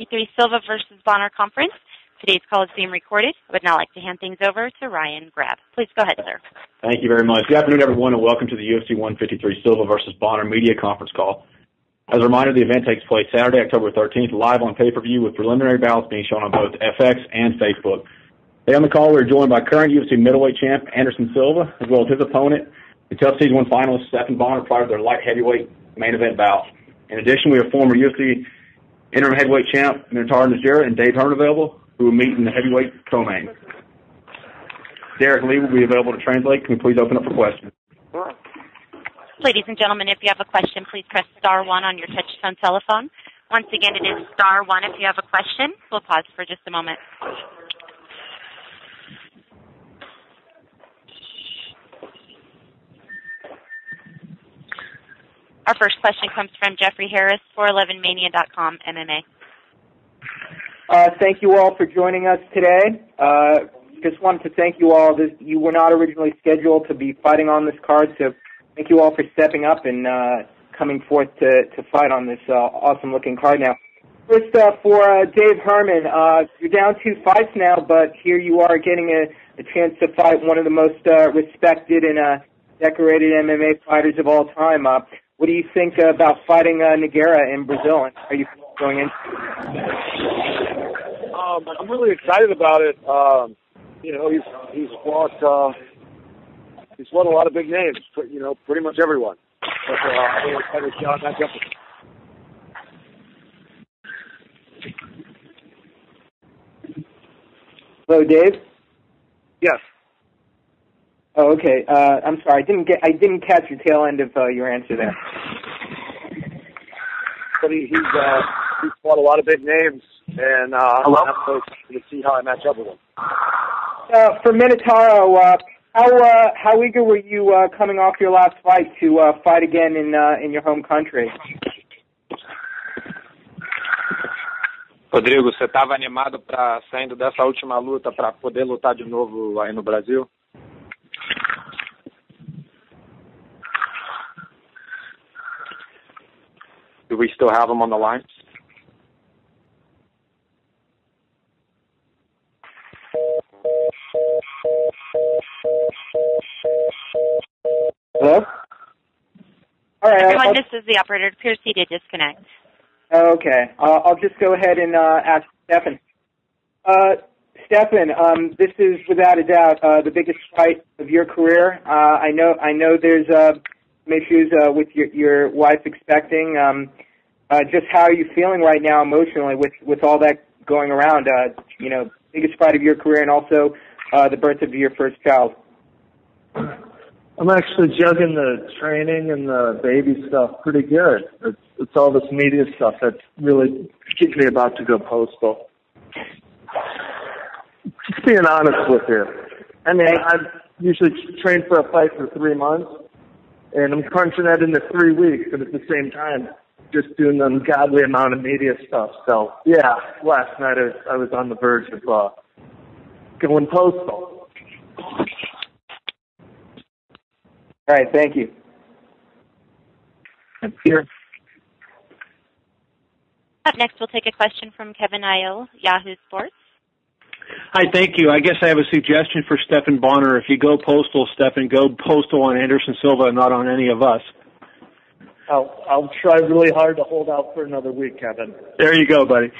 53 Silva versus Bonnar conference. Today's call is being recorded. I would now like to hand things over to Ryan Grab. Please go ahead, sir. Thank you very much. Good afternoon, everyone, and welcome to the UFC 153 Silva versus Bonnar media conference call. As a reminder, the event takes place Saturday, October 13th, live on pay-per-view with preliminary ballots being shown on both FX and Facebook. Today on the call, we're joined by current UFC middleweight champ Anderson Silva, as well as his opponent, the tough season 1 finalist Stephan Bonnar, prior to their light heavyweight main event bout. In addition, we have former UFC interim heavyweight champ Minotaur Najera and Dave Hearn available, who will meet in the heavyweight co-main. Derek Lee will be available to translate. Can we please open up for questions? Ladies and gentlemen, if you have a question, please press star 1 on your touch-tone telephone. Once again, it is star 1 if you have a question. We'll pause for just a moment. Our first question comes from Jeffrey Harris, 411mania.com, MMA. Thank you all for joining us today. Just wanted to thank you all. You were not originally scheduled to be fighting on this card, so thank you all for stepping up and coming forth to fight on this awesome-looking card now. First, for Dave Herman, you're down 2 fights now, but here you are getting a chance to fight one of the most respected and decorated MMA fighters of all time. What do you think about fighting Nogueira in Brazil? And are you going in? I'm really excited about it. He's fought a lot of big names. Pretty much everyone. But, I'm really excited to see how it matches up. Hello, Dave. Yes. Oh, okay. I'm sorry. I didn't catch your tail end of your answer there. But he's fought a lot of big names, and I'm excited to see how I match up with him. For Minotauro, how eager were you coming off your last fight to fight again in your home country? Rodrigo, você estava animado para saindo dessa última luta para poder lutar de novo aí no Brasil? Do we still have him on the line? Hello? All right. Everyone, this is the operator. It appears he did disconnect. Okay. I'll just go ahead and ask Stephan. Stephan, this is without a doubt the biggest fight of your career. I know there's some issues with your wife expecting. Just how are you feeling right now emotionally with all that going around? Biggest fight of your career and also the birth of your first child. I'm actually juggling the training and the baby stuff pretty good. It's all this media stuff that really keeps me about to go postal. Just being honest with you. I mean, I've usually trained for a fight for 3 months, and I'm crunching that into 3 weeks, but at the same time, just doing an ungodly amount of media stuff. So, yeah, last night I was on the verge of going postal. All right, thank you. Here. Up next, we'll take a question from Kevin Io, Yahoo Sports. Hi, thank you. I guess I have a suggestion for Stephan Bonnar. If you go postal, Stephan, go postal on Anderson Silva and not on any of us. I'll try really hard to hold out for another week, Kevin. There you go, buddy.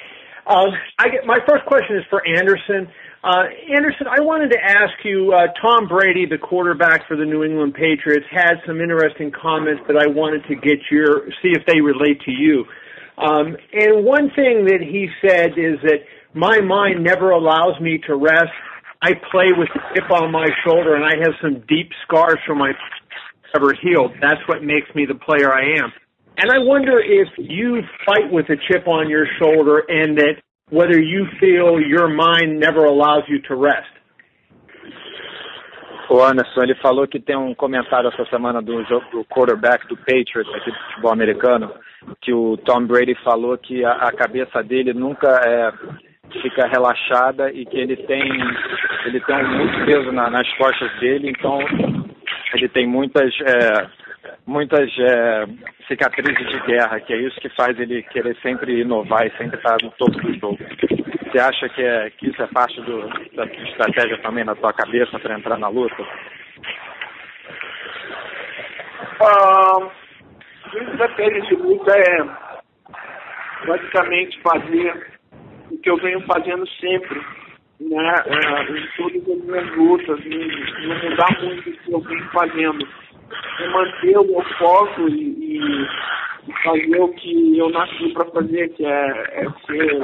My first question is for Anderson. Anderson, I wanted to ask you, Tom Brady, the quarterback for the New England Patriots, had some interesting comments that I wanted to see if they relate to you. And one thing that he said is that my mind never allows me to rest. I play with a chip on my shoulder, and I have some deep scars from my ever healed. That's what makes me the player I am. And I wonder if you fight with a chip on your shoulder and that whether you feel your mind never allows you to rest. O Anderson, ele falou que tem comentário essa semana do quarterback do Patriots, aqui do futebol americano, que o Tom Brady falou que a cabeça dele nunca fica relaxada e que ele tem muito peso nas costas dele, então ele tem muitas cicatrizes de guerra, que é isso que faz ele querer sempre inovar e sempre estar no topo do jogo. Você acha que isso é parte da sua estratégia também na tua cabeça para entrar na luta? A estratégia de luta é basicamente fazer o que eu venho fazendo sempre, né? Em todas as minhas lutas, não mudar muito o que eu venho fazendo. É manter o meu foco e fazer o que eu nasci para fazer, que é ser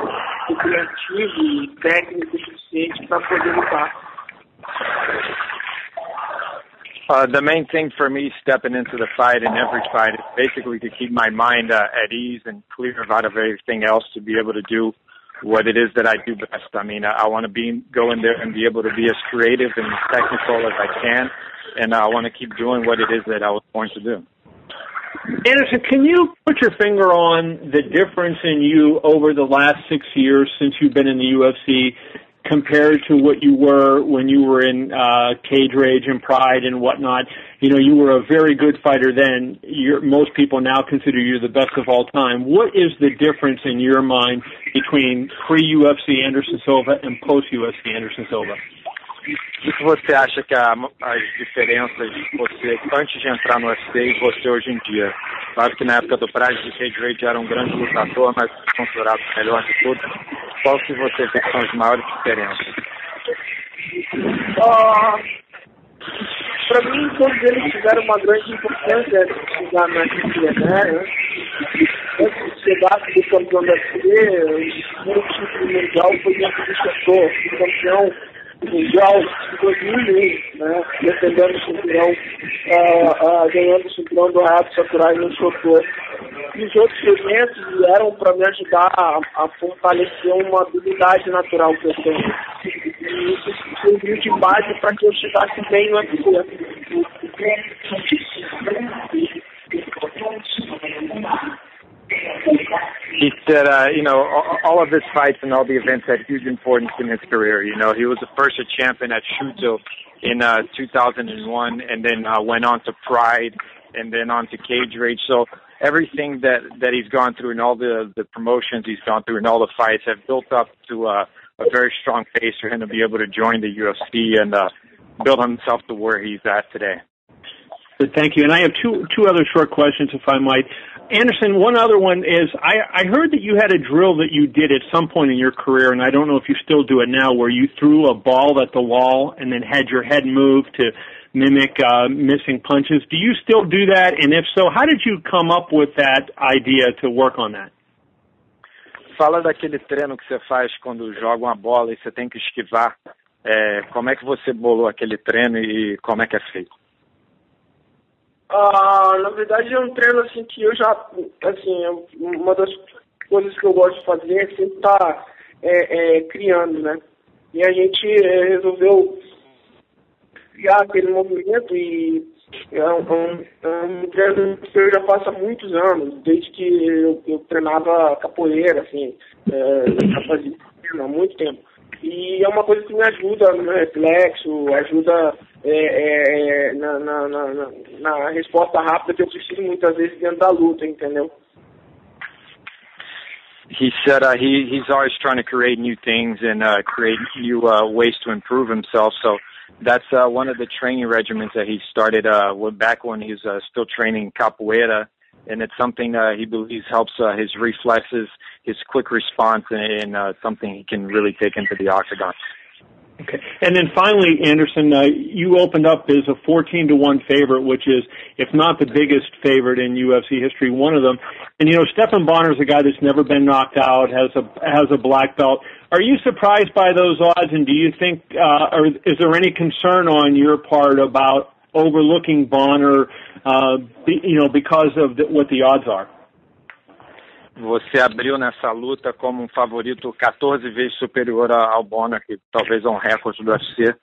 criativo e técnico suficiente para poder lutar. The main thing for me stepping into the fight and every fight is basically to keep my mind at ease and clear out of everything else to be able to do what it is that I do best. I mean, I want to go in there and be able to be as creative and technical as I can, and I want to keep doing what it is that I was born to do. Anderson, can you put your finger on the difference in you over the last 6 years since you've been in the UFC compared to what you were when you were in Cage Rage and Pride and whatnot? You know, you were a very good fighter then. Most people now consider you the best of all time. What is the difference in your mind between pre-UFC Anderson Silva and post-UFC Anderson Silva? O que você acha que as diferenças de você antes de entrar no UFC e você hoje em dia? Claro que na época do Pride de Cage Rage era um grande lutador, mas considerado o melhor de todos. Qual que você vê que são as maiores diferenças? Para mim, todos eles tiveram uma grande importância de chegar na UFC, né? Antes de chegar do campeão da UFC, o primeiro título mundial foi dentro do setor, o campeão mundial de 2001, né? Defendendo o cinturão, ganhando o cinturão do Hayato Sakurai no Shoto. E os outros eventos vieram para me ajudar a fortalecer uma habilidade natural que eu tenho. E isso serviu de base para que eu chegasse bem no UFC. He said, all of his fights and all the events had huge importance in his career. You know, he was the first champion at Shuto in 2001, and then went on to Pride, and then on to Cage Rage. So everything that he's gone through and all the promotions he's gone through and all the fights have built up to a very strong base for him to be able to join the UFC and build himself to where he's at today. Good, thank you. And I have two other short questions, if I might. Anderson, one other one is, I heard that you had a drill that you did at some point in your career, and I don't know if you still do it now, where you threw a ball at the wall and then had your head move to mimic missing punches. Do you still do that? And if so, how did you come up with that idea to work on that? Fala daquele treino que você faz quando joga uma bola e você tem que esquivar. Como é que você bolou aquele treino e como é que é feito? Na verdade é um treino assim que eu já, assim, uma das coisas que eu gosto de fazer é sempre estar criando, né? E a gente resolveu criar aquele movimento e é um treino que eu já faço há muitos anos, desde que eu treinava capoeira, assim, há muito tempo. E é uma coisa que me ajuda no reflexo, ajuda na resposta rápida que eu preciso muitas vezes dentro da luta, entendeu? He said he's always trying to create new things and create new ways to improve himself. So that's one of the training regimens that he started back when he was still training capoeira. And it's something he believes helps his reflexes, his quick response, and something he can really take into the octagon. Okay. And then finally, Anderson, you opened up as a 14-1 favorite, which is, if not the biggest favorite in UFC history, one of them. And, you know, Stephan Bonnar is a guy that's never been knocked out, has a black belt. Are you surprised by those odds, and do you think, or is there any concern on your part about overlooking Bonnar, because of what the odds are? Você abriu nessa luta como um favorito 14 vezes superior ao Bonnar, que talvez é um recorde do UFC,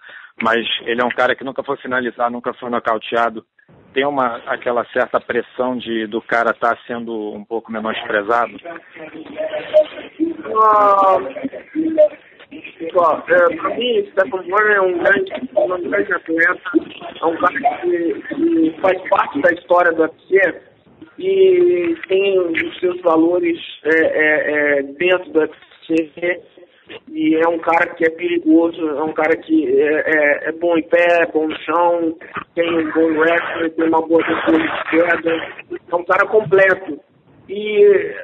mas ele é um cara que nunca foi finalizado, nunca foi nocauteado. Tem aquela certa pressão do cara estar sendo um pouco menosprezado? Para mim, Stephan Bonnar é um grande atleta, é um cara que faz parte da história do UFC. e tem os seus valores dentro do UFC, e é um cara que é perigoso, é um cara que é bom em pé, bom no chão, tem um bom wrestling, tem uma boa defesa de queda, é um cara completo. E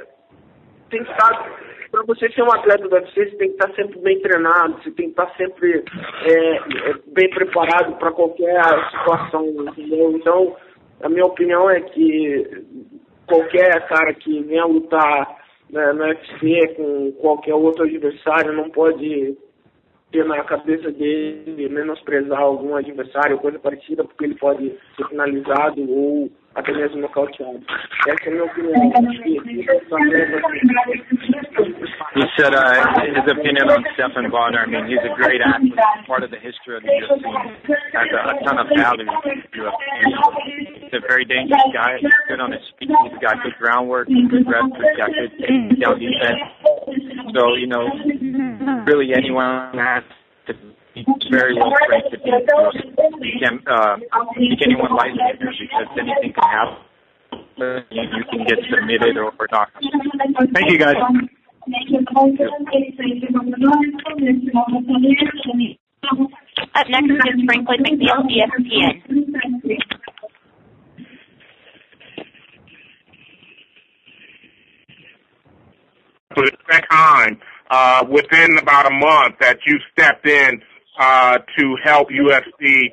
tem que estar, para você ser um atleta do UFC, você tem que estar sempre bem treinado, você tem que estar sempre bem preparado para qualquer situação, entendeu? Então, a minha opinião é que qualquer cara que venha lutar no UFC com qualquer outro adversário não pode ter na cabeça dele menosprezar algum adversário ou coisa parecida, porque ele pode ser finalizado ou até mesmo nocauteado. Essa é a minha opinião. He said his opinion on Stephan Bonnar. I mean, he's a great athlete, part of the history of the UFC, has a ton of value in the UFC. He's a very dangerous guy. He's good on his feet. He's got good groundwork, good wrestling. He's got good takedown defense. So, you know, really anyone has to be very well trained to beat anyone lightly because anything can happen. You can get submitted or knocked. Thank you, guys. Up next is Franklin McNeil, ESPN. For the second time within about a month that you stepped in to help UFC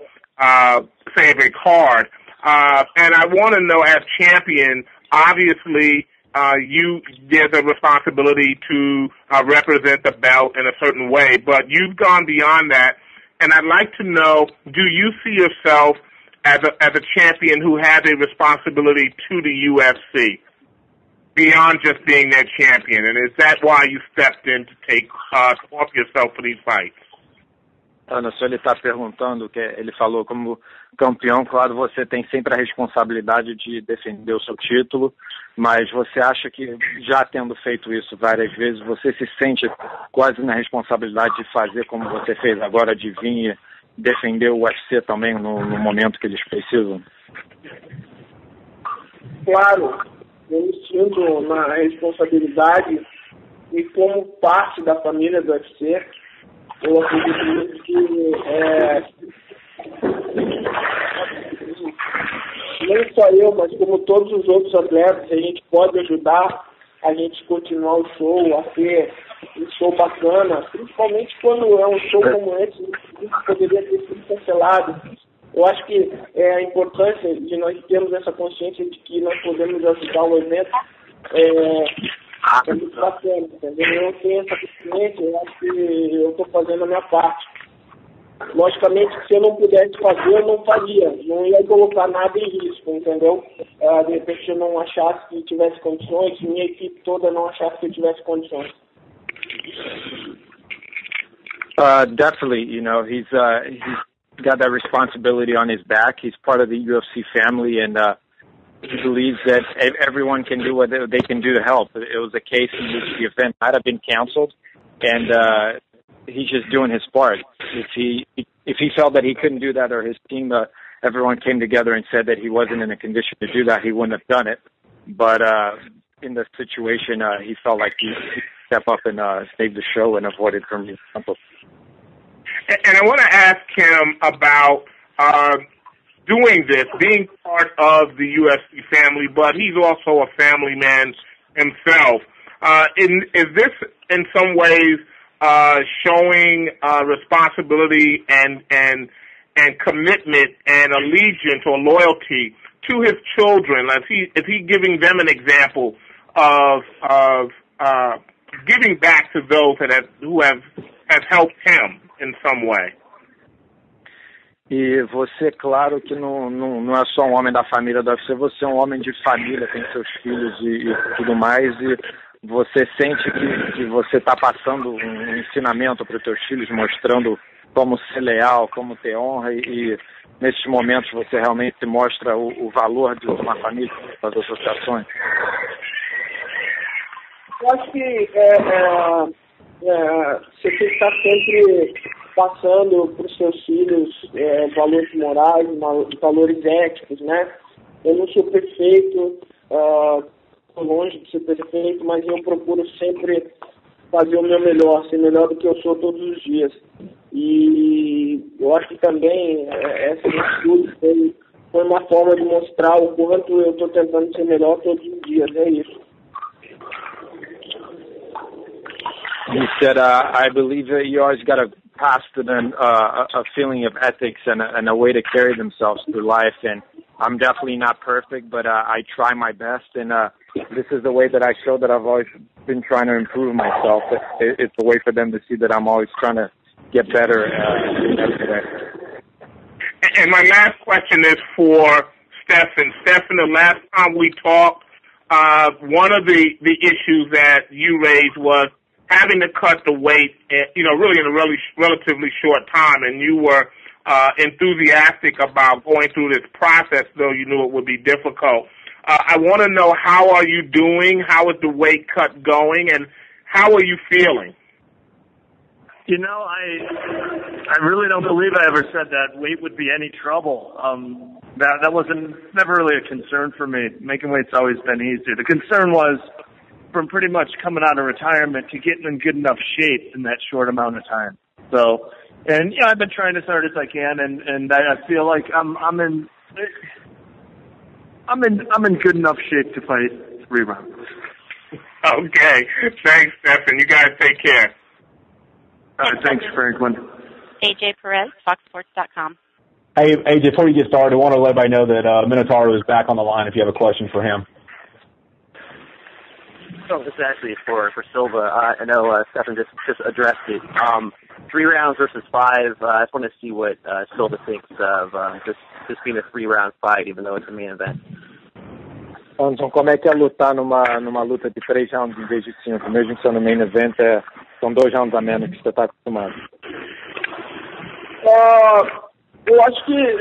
save a card. And I want to know, as champion, obviously there's a responsibility to represent the belt in a certain way, but you've gone beyond that. And I'd like to know, do you see yourself as a champion who has a responsibility to the UFC beyond just being their champion? And is that why you stepped in to take off yourself for these fights? Anderson, ele está perguntando, que ele falou, como campeão, claro, você tem sempre a responsabilidade de defender o seu título, mas você acha que, já tendo feito isso várias vezes, você se sente quase na responsabilidade de fazer como você fez agora, de vir e defender o UFC também no momento que eles precisam? Claro, eu me sinto na responsabilidade e como parte da família do UFC. Eu acredito que não só eu, mas como todos os outros atletas, a gente pode ajudar a gente continuar o show, a ter um show bacana, principalmente quando é um show como esse, que poderia ter sido cancelado. Eu acho que a importância de nós termos essa consciência de que nós podemos ajudar o evento é muito bacana, entendeu? Eu tenho essa consciência, eu acho que eu estou fazendo a minha parte. Logicamente, se eu não pudesse fazer, eu não faria, não ia colocar nada em risco, entendeu? De repente eu não achasse que tivesse condições, minha equipe toda não achasse que eu tivesse condições. Definitely, you know, he's got that responsibility on his back. He's part of the UFC family, and he believes that everyone can do what they can do to help. It was a case in which the event might have been canceled, and he's just doing his part. If he felt that he couldn't do that, or his team, everyone came together and said that he wasn't in a condition to do that, he wouldn't have done it. But in the situation, he felt like he step up and save the show and avoid it from being canceled. And I want to ask him about doing this, being part of the UFC family, but he's also a family man himself. Is this in some ways showing responsibility and commitment and allegiance or loyalty to his children? Is he giving them an example of giving back to those who have helped him in some way? E você, claro que não é só um homem da família do UFC, você é um homem de família, tem seus filhos e tudo mais, e você sente que você está passando um ensinamento para os seus filhos, mostrando como ser leal, como ter honra, e nesses momentos você realmente mostra o valor de uma família, das associações? Eu acho que você tem que estar sempre passando para os seus filhos valores morais, valores éticos, né? Eu não sou perfeito, Estou longe de ser perfeito, mas eu procuro sempre fazer o meu melhor, ser melhor do que eu sou todos os dias. E eu acho que também essa atitude foi uma forma de mostrar o quanto eu estou tentando ser melhor todos os dias, é isso. You said, I believe that you always got to pass to them a feeling of ethics and a way to carry themselves through life. And I'm definitely not perfect, but I try my best. And this is the way that I show that I've always been trying to improve myself. It's a way for them to see that I'm always trying to get better every day. And my last question is for Stephan. Stephan, the last time we talked, one of the issues that you raised was having to cut the weight, really in a relatively short time, and you were enthusiastic about going through this process, though you knew it would be difficult. I want to know, how are you doing? How is the weight cut going, and how are you feeling? You know, I really don't believe I ever said that weight would be any trouble. That wasn't never really a concern for me. Making weight's always been easier. The concern was from pretty much coming out of retirement to getting in good enough shape in that short amount of time. So, and yeah, I've been trying as hard as I can, and I feel like I'm in good enough shape to fight 3 rounds. Okay, thanks, Stephan. You guys take care. Thanks, Franklin. AJ Perez, FoxSports.com. Hey, AJ, before you get started, I want to let everybody know that Minotauro is back on the line if you have a question for him. So this is actually for Silva. I know Stephan just addressed it. 3 rounds versus 5. I just want to see what Silva thinks of just being a 3-round fight, even though it's a main event. Anderson, como é que é lutar numa luta de 3 rounds em vez de 5? Mesmo sendo main event, são 2 rounds a menos que você está acostumado. Eu acho que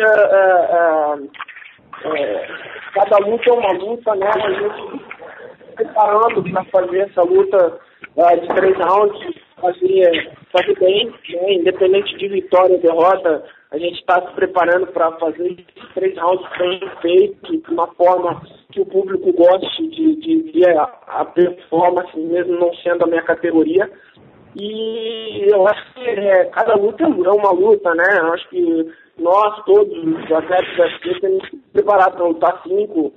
cada luta é uma luta, né? A gente preparando para fazer essa luta de 3 rounds, fazer bem, né? Independente de vitória ou derrota, a gente está se preparando para fazer 3 rounds bem feitos, de uma forma que o público goste de ver a performance, mesmo não sendo a minha categoria. E eu acho que cada luta é uma luta, né? Eu acho que nós, todos os atletas daqui, temos que se preparar para lutar 5,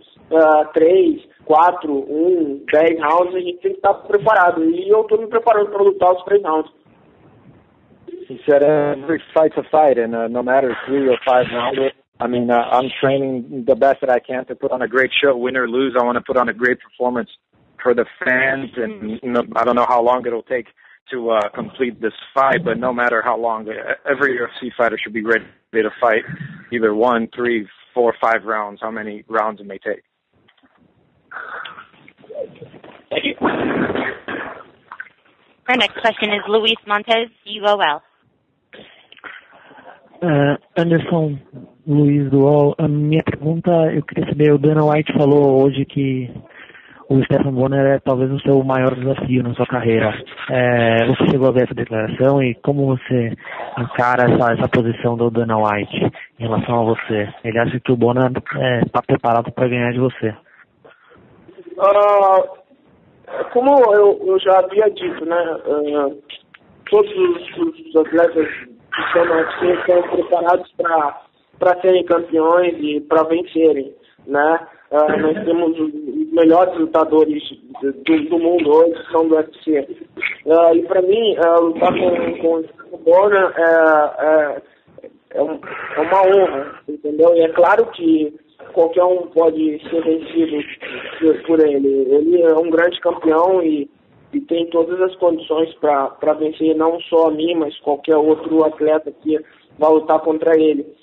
3, 4, 1, 10 rounds, a gente tem que estar preparado. E eu estou me preparando para lutar os 3 rounds. He said every fight's a fight, and no matter 3 or 5 rounds, I mean, I'm training the best that I can to put on a great show, win or lose. I want to put on a great performance for the fans, and I don't know how long it'll take to complete this fight, but no matter how long, every UFC fighter should be ready to fight either 1, 3, 4, 5 rounds, how many rounds it may take. Thank you. Our next question is Luis Montes, UOL. Anderson, Luiz do UOL. A minha pergunta, eu queria saber, o Dana White falou hoje que o Stephan Bonnar é talvez o seu maior desafio na sua carreira. Você chegou a ver essa declaração e como você encara essa posição do Dana White em relação a você? Ele acha que o Bonnar está preparado para ganhar de você? Como eu já havia dito, né? Todos os atletas que estão no UFC estão preparados para serem campeões e para vencerem, né? Nós temos os melhores lutadores do mundo hoje, são do UFC. E para mim, lutar com o Bonnar é uma honra, entendeu? E é claro que qualquer um pode ser vencido por ele. Ele é um grande campeão e tem todas as condições para vencer não só a mim, mas qualquer outro atleta que vai lutar contra ele.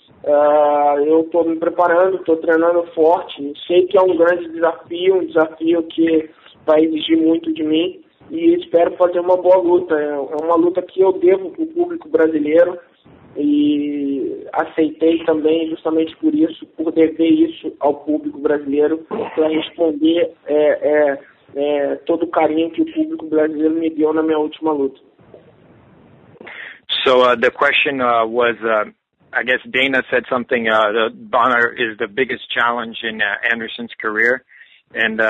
Eu estou me preparando, estou treinando forte, sei que é um grande desafio, um desafio que vai exigir muito de mim e espero fazer uma boa luta. É uma luta que eu devo para o público brasileiro e aceitei também justamente por isso, por dever isso ao público brasileiro, para responder todo o carinho que o público brasileiro me deu na minha última luta. So the question was, I guess Dana said something, Bonnar is the biggest challenge in Anderson's career. And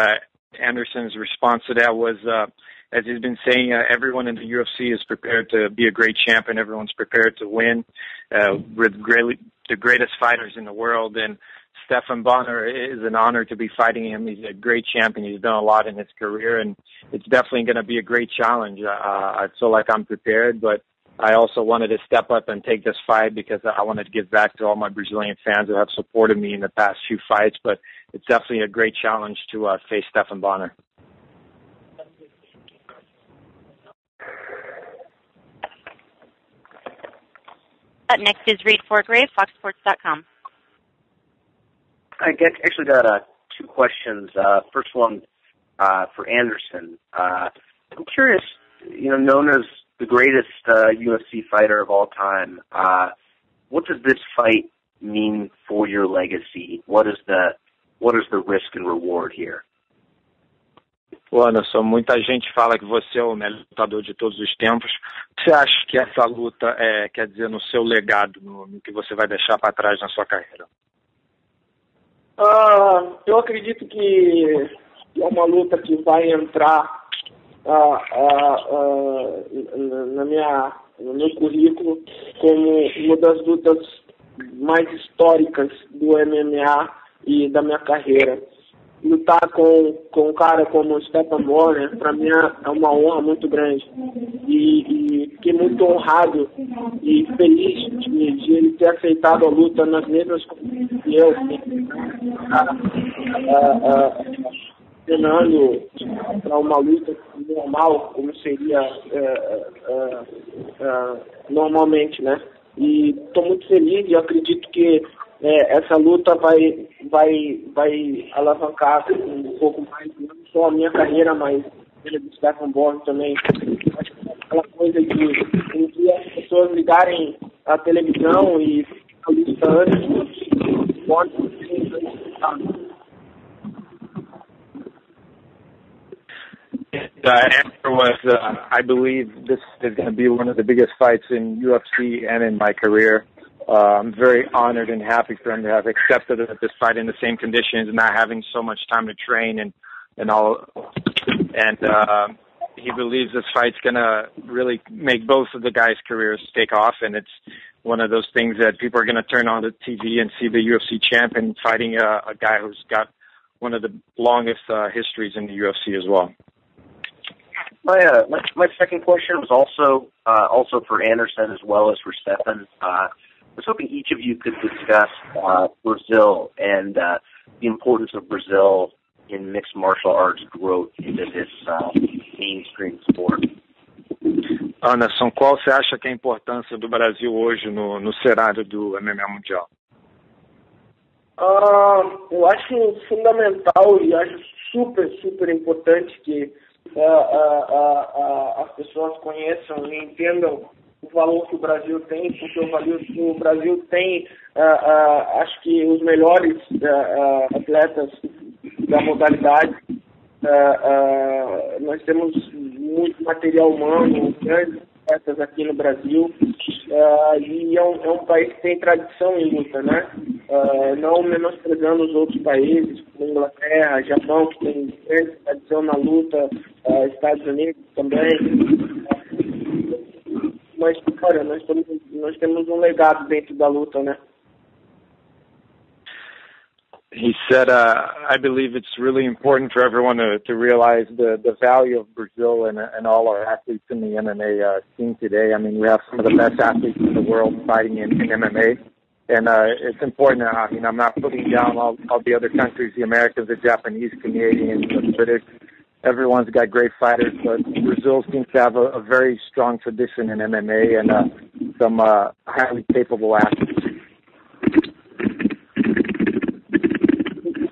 Anderson's response to that was, as he's been saying, everyone in the UFC is prepared to be a great champion. Everyone's prepared to win with the greatest fighters in the world. And Stephan Bonnar is an honor to be fighting him. He's a great champion. He's done a lot in his career, and it's definitely going to be a great challenge. I feel like I'm prepared, but I also wanted to step up and take this fight because I wanted to give back to all my Brazilian fans who have supported me in the past few fights. But it's definitely a great challenge to face Stephan Bonnar. Up next is Reed Forgrave, FoxSports.com. I actually got two questions. First one for Anderson. I'm curious, known as the greatest UFC fighter of all time, what does this fight mean for your legacy? What is the risk and reward here? Well, Anderson, muita gente fala que você é o melhor lutador de todos os tempos. O que você acha que essa luta quer dizer no seu legado, no que você vai deixar para trás na sua carreira? Eu acredito que é uma luta que vai entrar no meu currículo como uma das lutas mais históricas do MMA e da minha carreira. Lutar com um cara como o Stephan Bonnar, para mim é uma honra muito grande. E fiquei muito honrado e feliz de ele ter aceitado a luta nas mesmas condições que eu, treinando para uma luta normal, como seria normalmente, né? E estou muito feliz e acredito que essa luta vai alavancar um pouco mais, não só a minha carreira, mas a do Stephan Bonnar também. Acho que aquela coisa de as pessoas ligarem a televisão e a luta antes pode I believe this is going to be one of the biggest fights in UFC and in my career. I'm very honored and happy for him to have accepted this fight in the same conditions, not having so much time to train and all. And he believes this fight's going to really make both of the guys' careers take off. And it's one of those things that people are going to turn on the TV and see the UFC champion fighting a guy who's got one of the longest histories in the UFC as well. My second question was also for Anderson as well as for Stephan. I was hoping each of you could discuss Brazil and the importance of Brazil in mixed martial arts growth into this mainstream sport. Anderson, qual você acha que é a importância do Brasil hoje no cenário do MMA mundial? Eu acho fundamental e acho super importante que as pessoas conheçam e entendam o valor que o Brasil tem, porque o Brasil tem, acho que os melhores atletas da modalidade. Nós temos muito material humano, grandes atletas aqui no Brasil, e é um país que tem tradição em luta, né? Não menosprezando os outros países, como Inglaterra, Japão, que tem grande tradição na luta, Estados Unidos também. Mas, cara, nós temos um legado dentro da luta, né? He said, I believe it's really important for everyone to realize the value of Brazil and all our athletes in the MMA scene today. I mean, we have some of the best athletes in the world fighting in MMA. And it's important. I mean, I'm not putting down all the other countries, the Americans, the Japanese, Canadians, the British. Everyone's got great fighters, but Brazil seems to have a very strong tradition in MMA and some highly capable athletes.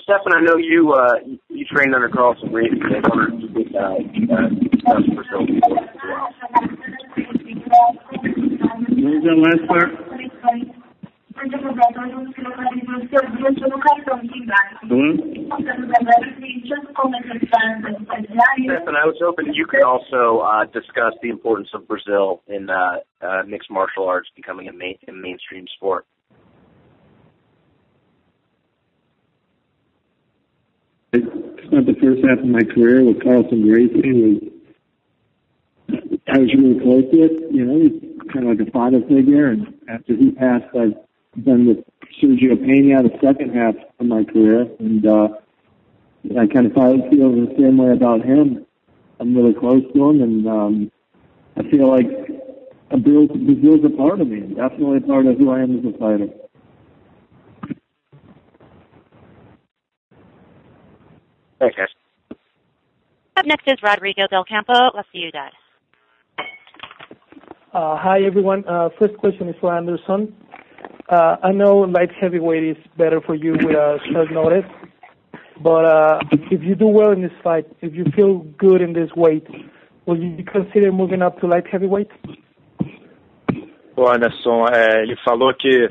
Stephan, I know you trained under Carlson Brady. I wonder if you could discuss Brazil as well. What was that last part? Stephan, I was hoping you could also discuss the importance of Brazil in mixed martial arts becoming a mainstream sport. spent the first half of my career with Carlson Gracie. I was really close to it. You know, he's kind of like a father figure. And after he passed, I've been with Sergio Pena the second half of my career. And I kind of feel the same way about him. I'm really close to him, and I feel like Brazil's a part of me. Definitely a part of who I am as a fighter. Thanks, guys. Up next is Rodrigo Del Campo, La Ciudad. Hi, everyone. First question is for Anderson. I know light heavyweight is better for you with short notice, but if you do well in this fight, if you feel good in this weight, will you consider moving up to light heavyweight? O Anderson, ele falou que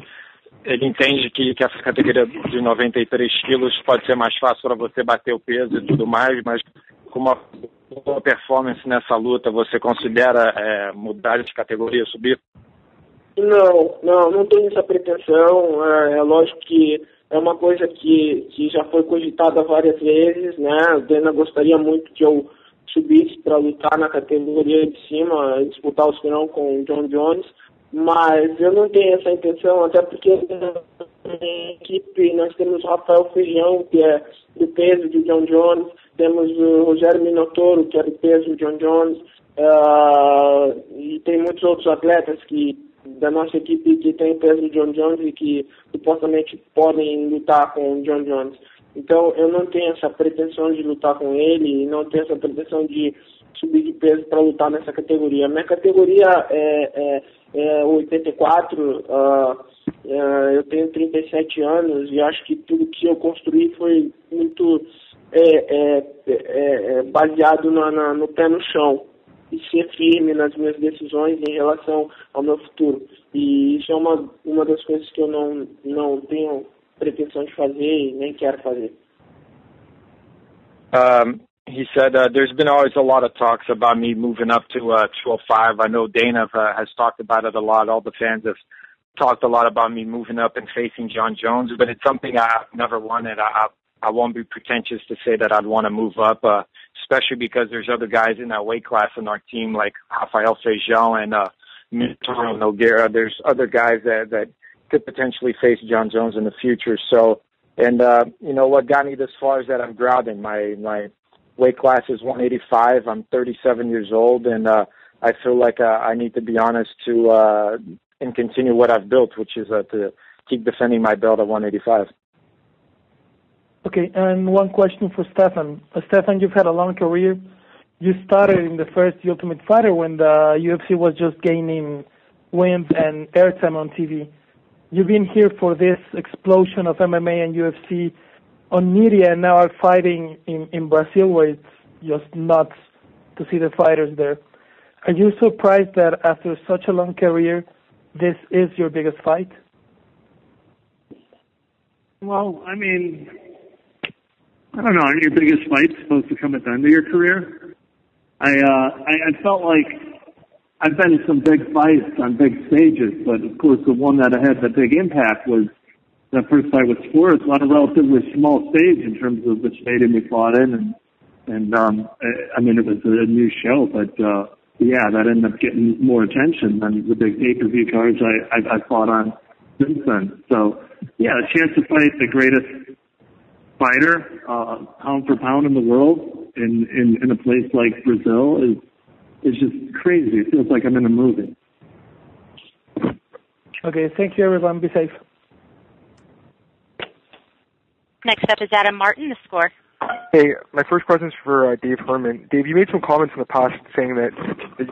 ele entende que essa categoria de 93 quilos pode ser mais fácil para você bater o peso e tudo mais, mas com uma boa performance nessa luta, você considera mudar de categoria, subir? Não tenho essa pretensão. É lógico que é uma coisa que já foi cogitada várias vezes, né? O Dana gostaria muito que eu subisse para lutar na categoria de cima, disputar o cinturão com o John Jones, mas eu não tenho essa intenção, até porque na equipe nós temos o Rafael Feijão, que é do peso de John Jones, temos o Rogério Minotouro, que é do peso de John Jones, e tem muitos outros atletas da nossa equipe que tem peso de John Jones e que supostamente podem lutar com o John Jones. Então eu não tenho essa pretensão de lutar com ele, e não tenho essa pretensão de subir de peso para lutar nessa categoria. Minha categoria é 84, eu tenho 37 anos e acho que tudo que eu construí foi muito baseado no pé no chão e ser firme nas minhas decisões em relação ao meu futuro. E isso é uma das coisas que eu não tenho pretensão de fazer e nem quero fazer. He said there's been always a lot of talks about me moving up to 205. I know Dana has talked about it a lot. All the fans have talked a lot about me moving up and facing John Jones, but it's something I've never wanted. I won't be pretentious to say that I'd want to move up, especially because there's other guys in that weight class in our team, like Rafael Feijão and Minotauro Nogueira. There's other guys that could potentially face John Jones in the future. So, and you know what got me this far is that I'm grounding. My weight class is 185. I'm 37 years old, and I feel like I need to be honest and continue what I've built, which is to keep defending my belt at 185. Okay, and one question for Stephan. Stephan, you've had a long career. You started in the first The Ultimate Fighter when the UFC was just gaining wind and airtime on TV. You've been here for this explosion of MMA and UFC on media, and now are fighting in Brazil, where it's just nuts to see the fighters there. Are you surprised that after such a long career, this is your biggest fight? Well, I mean, I don't know. Aren't your biggest fights supposed to come at the end of your career? I felt like I've been in some big fights on big stages, but of course the one that had the big impact was that first fight with Sports on a relatively small stage in terms of the stadium we fought in, and I mean it was a new show, but yeah, that ended up getting more attention than the big pay-per-view cards I fought on since then. So yeah, a chance to fight the greatest fighter, pound for pound in the world in a place like Brazil is just crazy. It feels like I'm in a movie. Okay, thank you everyone. Be safe. Next up is Adam Martin, The Score. Hey, my first question is for Dave Herman. Dave, you made some comments in the past saying that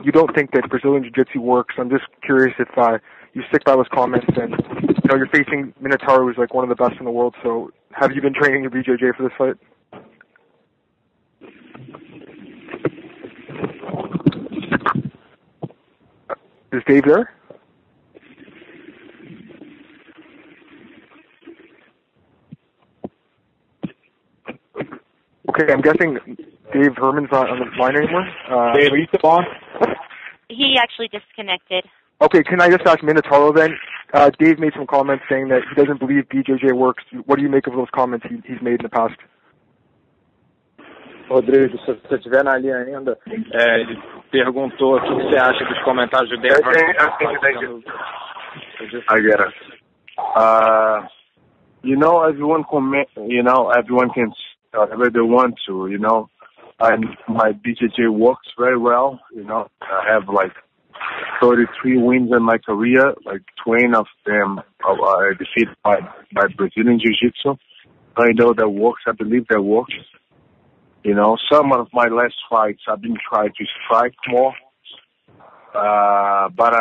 you don't think that Brazilian Jiu-Jitsu works. I'm just curious if you stick by those comments, and you know you're facing Minotauro, who's like one of the best in the world. So, have you been training your BJJ for this fight? Is Dave there? Okay, I'm guessing Dave Herman's not on the line anymore. Dave, are you still on? He actually disconnected. Okay, can I just ask Minotauro then? Dave made some comments saying that he doesn't believe BJJ works. What do you make of those comments he's made in the past? Rodrigo, se você estiver na linha ainda, ele perguntou o que você acha dos comentários do Dave. I get it. Everyone comment. Everyone can whatever they want to. My BJJ works very well. I have like 33 wins in my career. Like 20 of them are defeated by Brazilian Jiu-Jitsu. I know that works. I believe that works. Some of my last fights I've been trying to strike more. But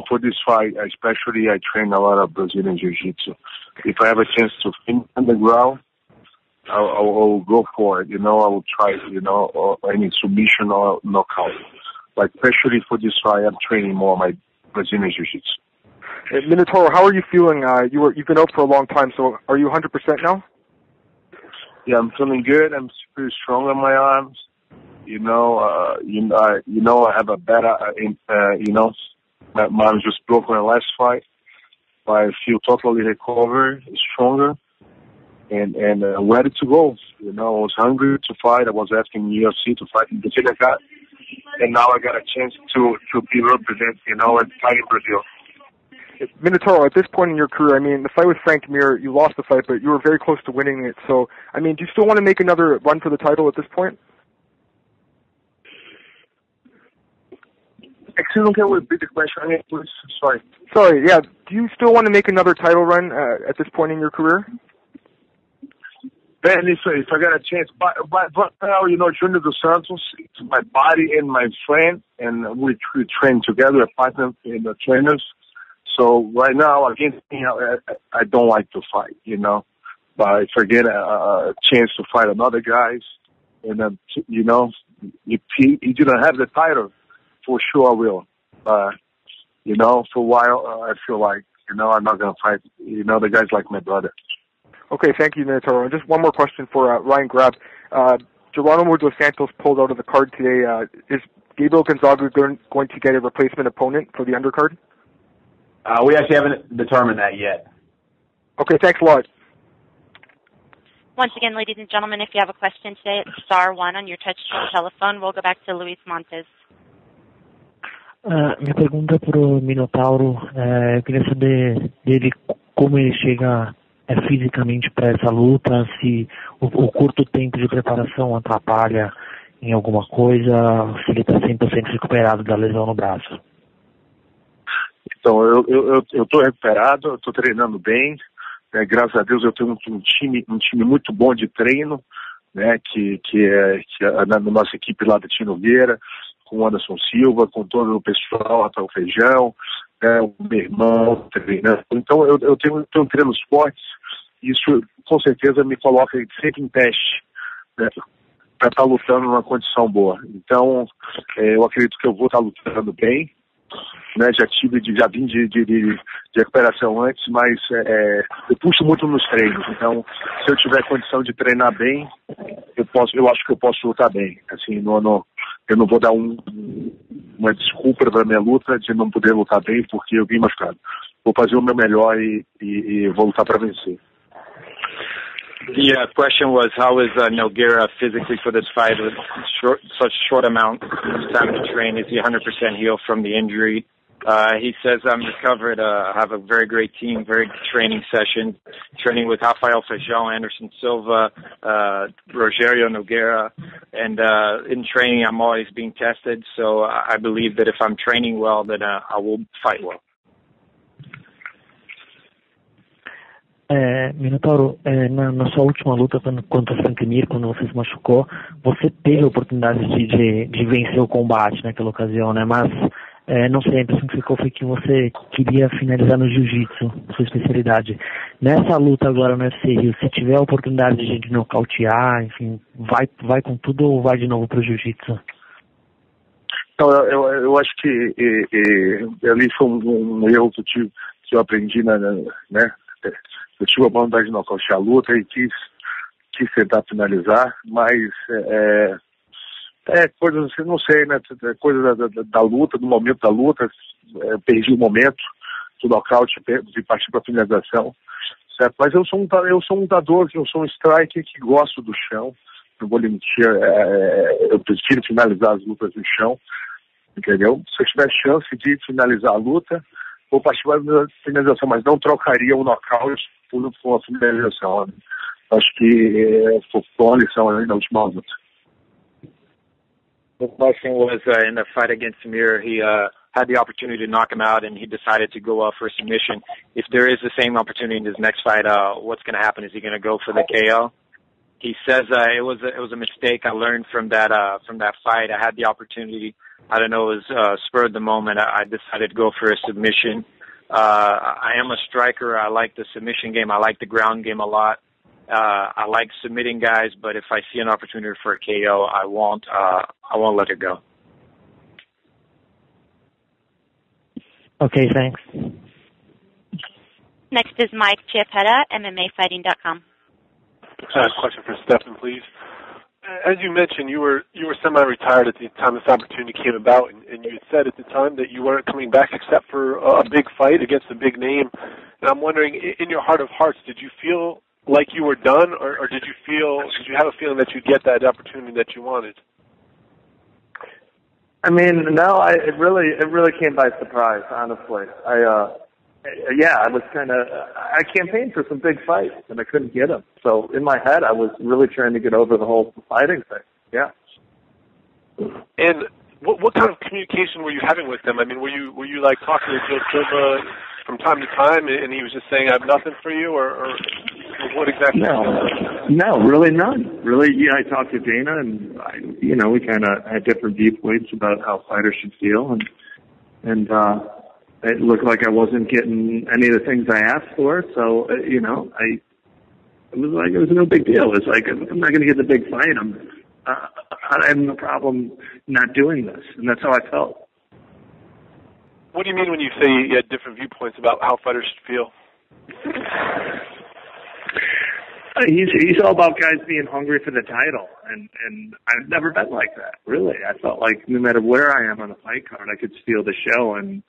for this fight, especially, I train a lot of Brazilian Jiu-Jitsu. If I have a chance to finish on the ground, I'll go for it. I will try, or any submission or knockout. Like, especially for this fight, I'm training more my Brazilian Jiu-Jitsu. Minotauro, how are you feeling? You've been out for a long time, so are you 100% now? Yeah, I'm feeling good. I'm super strong on my arms. I have a better, my arm just broke my last fight. I feel totally recovered, stronger, and ready to go. I was hungry to fight. I was asking UFC to fight in Brazil, and now I got a chance to be represented, and fight in Brazil. Minotauro, at this point in your career, the fight with Frank Mir, you lost the fight, but you were very close to winning it. So, do you still want to make another run for the title at this point? Actually, don't get repeat the question again, please. Sorry, yeah. Do you still want to make another title run at this point in your career? Ben, if I got a chance, but now, Junior dos Santos, it's my body and my friend, and we train together, a partner in the trainers. So right now, against me, I don't like to fight, But if I get a chance to fight another guys, and if he didn't have the title, for sure I will. For a while, I feel like, I'm not going to fight, the guys like my brother. Okay, thank you, Minotauro. And just one more question for Ryan Grab. Geronimo dos Santos pulled out of the card today. Is Gabriel Gonzaga going to get a replacement opponent for the undercard? We actually haven't determined that yet. Okay, thanks a lot. Once again, ladies and gentlemen, if you have a question today, it's star 1 on your touch-tone telephone. We'll go back to Luis Montes. Minha pergunta para o Minotauro, eu queria saber dele como ele chega fisicamente para essa luta, se o curto tempo de preparação atrapalha em alguma coisa, se ele está 100% recuperado da lesão no braço. Então, eu estou recuperado, eu estou treinando bem, né, graças a Deus eu tenho um time muito bom de treino, né, que é na nossa equipe lá da Rio de Janeiro, com o Anderson Silva, com todo o pessoal, Rafael Feijão, né, o meu irmão treinando. Então eu tenho treinos fortes, e isso com certeza me coloca sempre em teste, né, para estar lutando numa condição boa. Então eu acredito que eu vou estar lutando bem, né, já vim de recuperação antes, mas eu puxo muito nos treinos. Então, se eu tiver condição de treinar bem, eu acho que eu posso lutar bem. Assim, eu não vou dar uma desculpa para minha luta de não poder lutar bem porque eu vim machucado. Vou fazer o meu melhor e vou lutar para vencer. The question was, how is Nogueira physically for this fight with such short amount of time to train? Is he 100% healed from the injury? He says, I'm recovered, I have a very great team, very good training session, training with Rafael Feijão, Anderson Silva, Rogério Nogueira, and in training I'm always being tested, so I believe that if I'm training well, then I will fight well. Minotauro, na sua última luta contra o Frank Mir, quando você se machucou, você teve a oportunidade de vencer o combate naquela ocasião, né? Mas não sei, a impressão que ficou foi que você queria finalizar no jiu-jitsu, sua especialidade. Nessa luta agora no UFC Rio, se tiver a oportunidade de nocautear, enfim, vai com tudo ou vai de novo pro jiu-jitsu? Então, eu acho que ali foi um erro que eu aprendi, né? Eu tive a vontade de nocautear a luta e quis tentar finalizar, mas coisas assim, não sei, né? Coisa da luta, do momento da luta, perdi o momento do nocaute de partir para a finalização, certo? Mas eu sou um lutador, eu sou um striker que gosto do chão, não vou lhe mentir, eu prefiro finalizar as lutas no chão, entendeu? Se eu tiver chance de finalizar a luta, vou partir para a finalização, mas não trocaria o nocaute por uma finalização. Acho que foi uma lição aí na última luta. The question was in the fight against Samir, he had the opportunity to knock him out, and he decided to go for a submission. If there is the same opportunity in his next fight, what's going to happen? Is he going to go for the KO? He says it was a mistake. I learned from that fight. I had the opportunity. I don't know, it was spur of the moment. I decided to go for a submission. I am a striker. I like the submission game. I like the ground game a lot. I like submitting guys, but if I see an opportunity for a KO, I won't let it go. Okay, thanks. Next is Mike Chiappetta, MMAfighting.com. Question for Stephan, please. As you mentioned, you were semi-retired at the time this opportunity came about, and you had said at the time that you weren't coming back except for a big fight against a big name. And I'm wondering, in your heart of hearts, did you feel like you were done, or did you have a feeling that you'd get that opportunity that you wanted? I mean, no, it really came by surprise, honestly. I campaigned for some big fights and I couldn't get them. So in my head, I was really trying to get over the whole fighting thing. Yeah. And what kind of communication were you having with them? I mean, were you like talking to Joe Silva from time to time, and he was just saying, "I have nothing for you," or what exactly? No, really none. Really, yeah, I talked to Dana, and we kind of had different viewpoints about how fighters should feel, and it looked like I wasn't getting any of the things I asked for. So it was no big deal. It's like, I'm not going to get the big fight. I have no problem not doing this, and that's how I felt. What do you mean when you say you had different viewpoints about how fighters should feel? He's all about guys being hungry for the title, and I've never been like that, really. I felt like no matter where I am on the fight card, I could steal the show and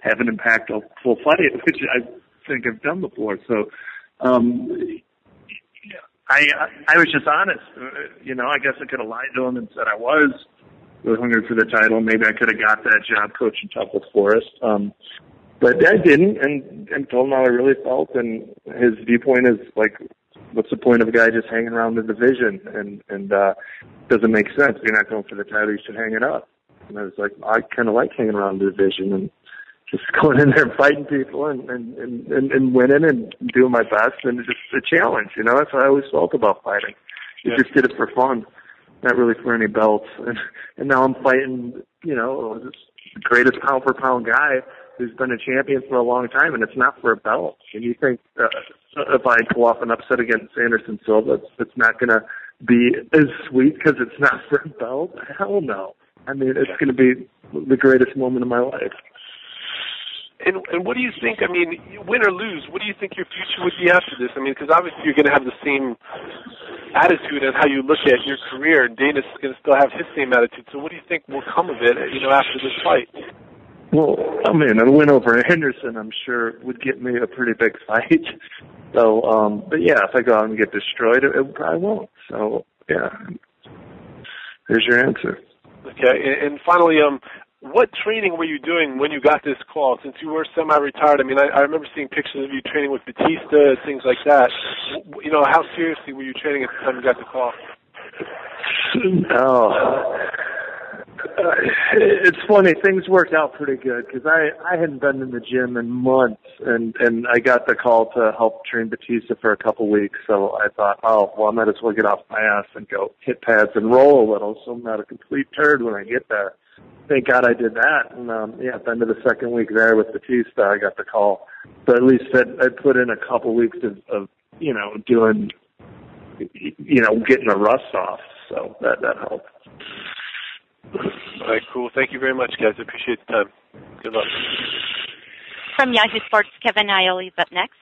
have an impactful fight, which I think I've done before. So I was just honest. I guess I could have lied to him and said I was really hungry for the title. Maybe I could have got that job coaching tough with Forrest. But I didn't, and told him how I really felt, and his viewpoint is like, what's the point of a guy just hanging around the division? And doesn't make sense. If you're not going for the title, you should hang it up. And I was like, I kind of like hanging around the division and just going in there and fighting people and winning and doing my best, and it's just a challenge. That's how I always felt about fighting. You just did it for fun, not really for any belts. And now I'm fighting, the greatest pound for pound guy who's been a champion for a long time, and it's not for a belt. And you think if I go off an upset against Anderson Silva, it's not going to be as sweet because it's not for a belt? Hell no. I mean, it's going to be the greatest moment of my life. And what do you think, I mean, win or lose, what do you think your future would be after this? I mean, because obviously you're going to have the same attitude and how you look at your career, and Dana's going to still have his same attitude. So what do you think will come of it, after this fight? Well, I mean, a win over Anderson, I'm sure, would get me a pretty big fight. So, but yeah, if I go out and get destroyed, it probably won't. So, yeah, there's your answer. Okay, and finally, what training were you doing when you got this call? Since you were semi-retired, I mean, I remember seeing pictures of you training with Bautista and things like that. How seriously were you training at the time you got the call? It's funny. Things worked out pretty good because I hadn't been in the gym in months, and I got the call to help train Bautista for a couple weeks. So I thought, I might as well get off my ass and go hit pads and roll a little, so I'm not a complete turd when I get there. Thank God I did that. And at the end of the second week there with Bautista, I got the call. So at least I put in a couple weeks of doing, getting the rust off. So that helped. All right, cool. Thank you very much, guys. I appreciate the time. Good luck. From Yahoo Sports, Kevin Ioli's up next.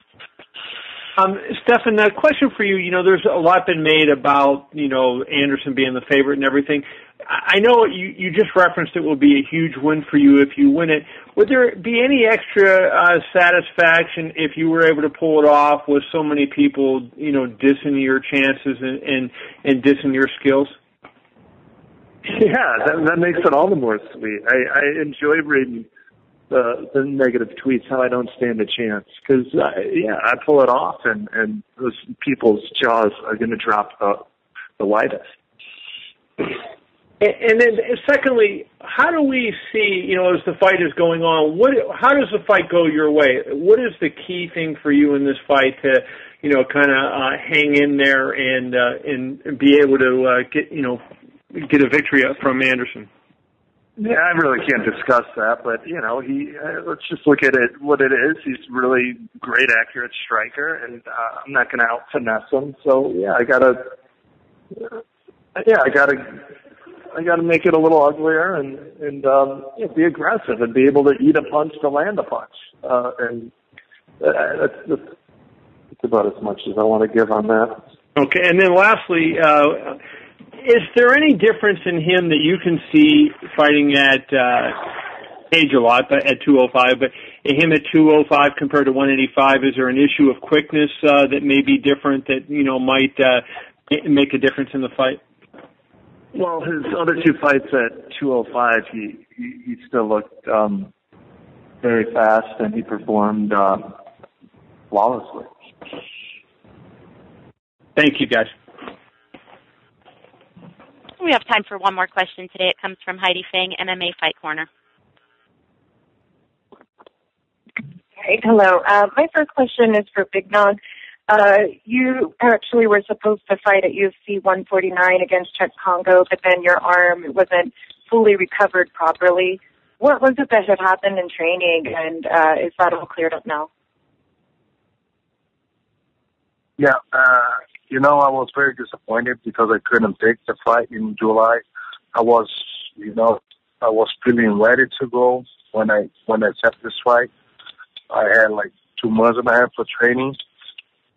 Stephan, a question for you. There's a lot been made about, Anderson being the favorite and everything. I know you just referenced it will be a huge win for you if you win it. Would there be any extra satisfaction if you were able to pull it off with so many people, dissing your chances and dissing your skills? Yeah, that makes it all the more sweet. I enjoy reading the negative tweets, how I don't stand a chance. Because, I pull it off, and those people's jaws are going to drop the widest. And then, secondly, how do we see, as the fight is going on, how does the fight go your way? What is the key thing for you in this fight to, kind of hang in there and be able to get a victory from Anderson? Yeah, I really can't discuss that, but let's just look at it. What it is, he's really great, accurate striker, and I'm not going to out finesse him. So I gotta make it a little uglier and be aggressive and be able to eat a punch to land a punch. And that's about as much as I want to give on that. Okay, and then lastly, is there any difference in him that you can see fighting at age a lot, but at 205, but him at 205 compared to 185? Is there an issue of quickness that may be different that might make a difference in the fight? Well, his other two fights at 205, he still looked very fast, and he performed flawlessly. Thank you, guys. We have time for one more question today. It comes from Heidi Fang, MMA Fight Corner. Hey, hello. My first question is for Big Nog. You actually were supposed to fight at UFC 149 against Chuck Congo, but then your arm wasn't fully recovered properly. What was it that had happened in training, and is that all cleared up now? Yeah, I was very disappointed because I couldn't take the fight in July. I was feeling ready to go when I set this fight. I had like 2 months and a half of training.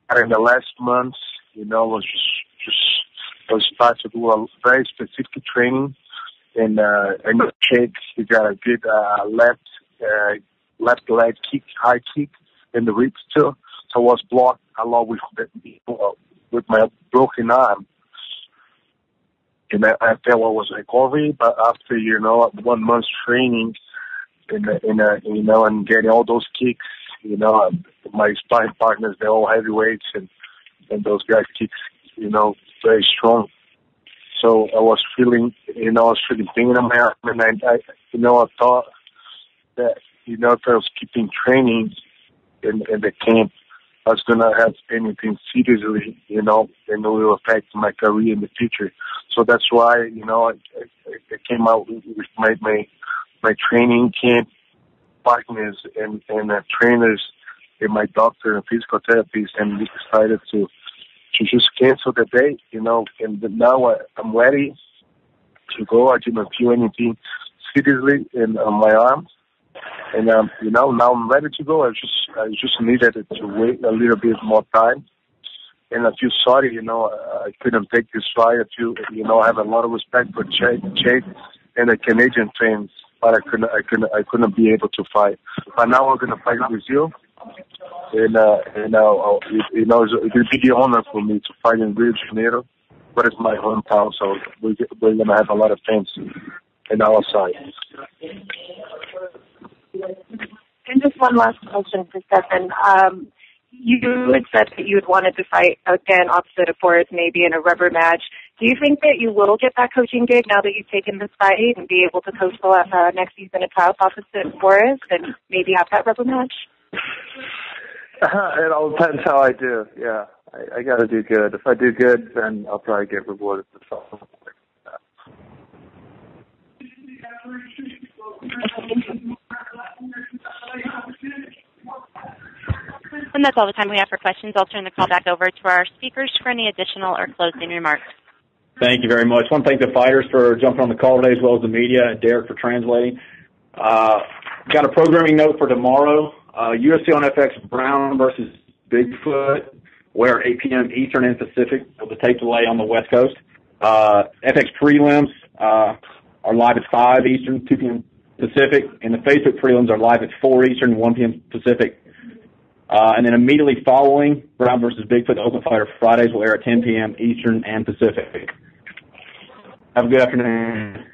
And in the last months, was start to do a very specific training. And I know Jake, he got a good left leg kick, high kick in the ribs too. So I was blocked along with my broken arm. And I felt I was recovering, but after 1 month's training, and getting all those kicks, my sparring partners, they're all heavyweights, and those guys kicks, very strong. So I was feeling pain in my arm, and I thought that, if I was keeping training in the camp, I was going to have anything seriously, and it will affect my career in the future. So that's why, I came out with my training camp partners and trainers and my doctor and physical therapist, and we decided to just cancel the date, and now I'm ready to go. I didn't feel anything seriously in my arm. And now I'm ready to go. I just needed to wait a little bit more time. And I feel sorry, I couldn't take this fight. I feel, I have a lot of respect for Jake and the Canadian fans, but I couldn't be able to fight. But now I'm gonna fight in Brazil, and it will be the honor for me to fight in Rio de Janeiro, but it's my hometown, so we're gonna have a lot of fans in our side. And just one last question for Stephan. You had said that you had wanted to fight again opposite of Forrest, maybe in a rubber match. Do you think that you will get that coaching gig now that you've taken this fight and be able to coach the next season at South opposite Forrest and maybe have that rubber match? It all depends how I do. Yeah, I got to do good. If I do good, then I'll probably get rewarded for something. And that's all the time we have for questions. I'll turn the call back over to our speakers for any additional or closing remarks. Thank you very much. I want to thank the fighters for jumping on the call today, as well as the media, and Derek for translating. Got a programming note for tomorrow. UFC on FX, Brown versus Bigfoot, where at 8 p.m. Eastern and Pacific, with the tape delay on the West Coast. FX prelims, are live at 5 Eastern, 2 p.m. Pacific, and the Facebook prelims are live at 4 Eastern, 1 p.m. Pacific. And then immediately following Brown versus Bigfoot, the Open Fighter Fridays will air at 10 p.m. Eastern and Pacific. Have a good afternoon.